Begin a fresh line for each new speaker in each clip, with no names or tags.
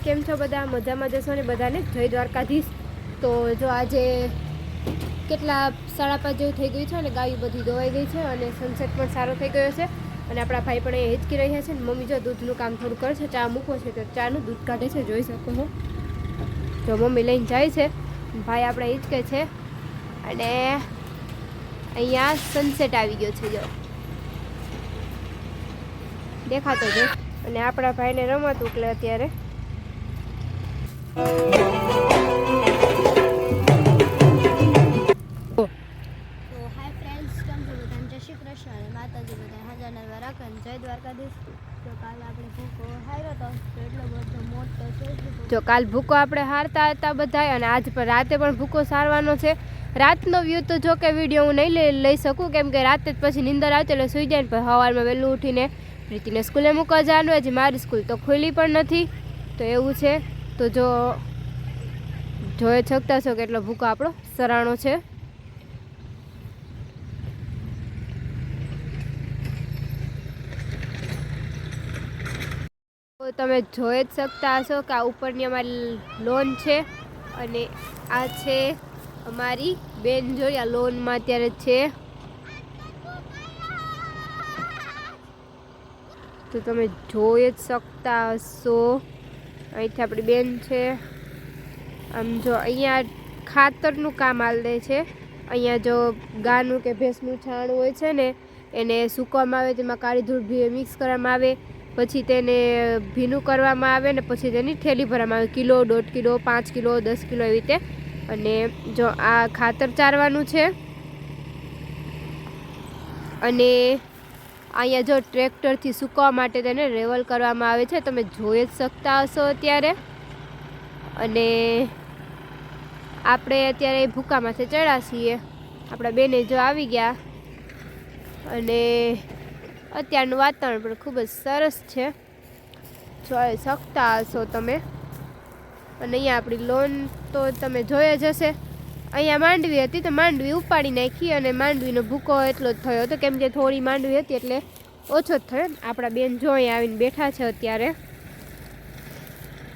કેમ છો બધા? મજામાં જશો ને બધાને જય દ્વારકાધીશ। તો જો આજે કેટલા 5:30 જેવું થઈ ગયું છે અને ગાયું બધી દોવાઈ ગઈ છે અને સનસેટ પણ સારો થઈ ગયો છે અને આપણા ભાઈ પણ એ હિંચકી રહ્યા છે ને મમ્મી જો દૂધનું કામ થોડું કરે છે, ચા મૂકો છે તો ચાનું દૂધ કાઢે છે, જોઈ શકો છો। જો મમ્મી લઈને જાય છે, ભાઈ આપણે હિંચકે છે અને અહીંયા સનસેટ આવી ગયો છે, જો દેખાતો છે અને આપણા ભાઈને રમાતું એટલે અત્યારે જો કાલ ભૂકો આપણે હારતા હતા બધા અને આજ પણ રાતે પણ ભૂકો સારવાનો છે। રાતનો વ્યૂ તો જો કે વિડીયો હું નહીં લઈ શકું કેમ કે રાતે જ પછી નીંદર આવતી એટલે સૂઈ જાય ને પછી સવારમાં વહેલું ઉઠીને પ્રીતિને સ્કૂલે મૂકવા જવાનું હોય। મારી સ્કૂલ તો ખુલ્લી પણ નથી તો એવું છે। તો જો જોઈ શકતા છો કેટલો ભૂકો આપણો સરાણો છે। તો તમે જોઈ જ શકતા હશો કે આ ઉપરની અમારી લોન છે અને આ છે અમારી બેન, જોઈ આ લોનમાં અત્યારે છે। તો તમે જોઈ જ શકતા હશો અહીંથી આપણી બેન છે। આમ જો અહીંયા ખાતરનું કામ હાલ દે છે। અહીંયા જો ગાનું કે ભેંસનું છાણ હોય છે ને એને સૂકવવામાં આવે, તેમાં કાળી ધૂળ મિક્સ કરવામાં આવે, પછી તેને ભીનું કરવામાં આવે ને પછી તેની થેલી ભરવામાં આવે, કિલો, 1.5 કિલો, 5 કિલો, 10 કિલો એવી રીતે। અને જો આ ખાતર ચારવાનું છે અને અહીંયા જો ટ્રેક્ટરથી સૂકવવા માટે તેને રેવલ કરવામાં આવે છે, તમે જોઈ જ શકતા હશો અત્યારે। અને આપણે અત્યારે ભૂકામાંથી ચડ્યા છીએ, આપણા બેને જો આવી ગયા અને અત્યારનું વાતાવરણ પણ ખૂબ જ સરસ છે, જોઈ શકતા હશો તમે। અને અહીંયા આપણી લોન તો તમે જોઈ જ હશે। અહીંયા માંડવી હતી તો માંડવી ઉપાડી નાખી અને માંડવીનો ભૂકો એટલો જ થયો હતો કેમ કે થોડી માંડવી હતી એટલે ઓછો જ થયો। આપણા બેન જો અહીંયા આવીને બેઠા છે અત્યારે,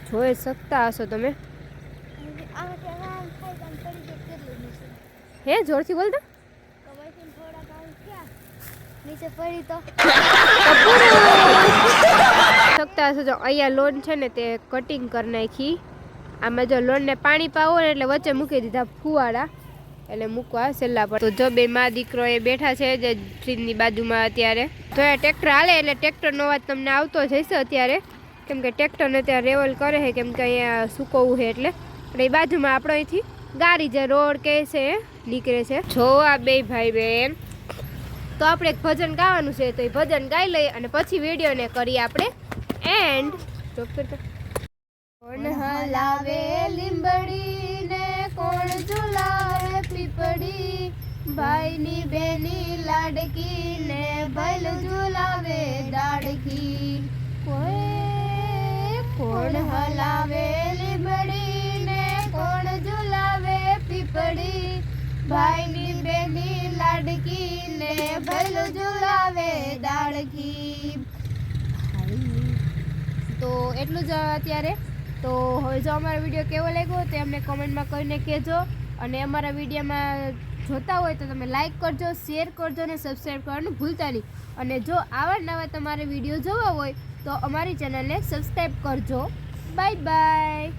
જોઈ શકતા હશો તમે। હે જોરથી બોલ તો નીચે પડી તો શકતા હશો। જો અહીંયા લોન છે ને તે કટિંગ કરી નાખી, આમાં જો લોનને પાણી પાવો ને એટલે વચ્ચે મૂકી દીધા ફુવાડા એટલે મૂકવા છેલ્લા પર। તો જો બે માં દીકરો એ બેઠા છે જે ટ્રેનની બાજુમાં અત્યારે, તો એ ટ્રેક્ટર હાલે એટલે ટ્રેક્ટરનો અવાજ તમને આવતો જ હશે અત્યારે કેમ કે ટ્રેક્ટરને ત્યાં રેવલ કરે છે કેમ કે અહીંયા સૂકવવું છે એટલે એ બાજુમાં આપણે અહીંથી ગાડી જે રોડ કે છે નીકળે છે। જો આ બે ભાઈ બેન, તો આપણે એક ભજન ગાવાનું છે તો એ ભજન ગાઈ લઈએ અને પછી વિડીયોને કરીએ આપણે એન્ડ। કોણ હલાવે લીંબડી ને કોણ ઝુલાવે પીપળી, ભાઈની બેની લાડકી ને ભૈલ ઝુલાવે દાડકી। કોણ હલાવે લીંબડી ને કોણ ઝુલાવે પીપળી, ભાઈની બેની લાડકી ને ભૈલ ઝુલાવે દાડકી। તો એટલું જ અત્યારે। તો હવે જો અમારો વિડીયો કેવો લાગ્યો તે અમને કોમેન્ટમાં કરીને કહેજો અને અમારા વિડીયોમાં જોતા હોય તો તમે લાઈક કરજો, શેર કરજો અને સબસ્ક્રાઈબ કરવાનું ભૂલતા નહીં। અને જો આવા નવા તમારે વિડીયો જોવા હોય તો અમારી ચેનલને સબસ્ક્રાઈબ કરજો। Bye bye.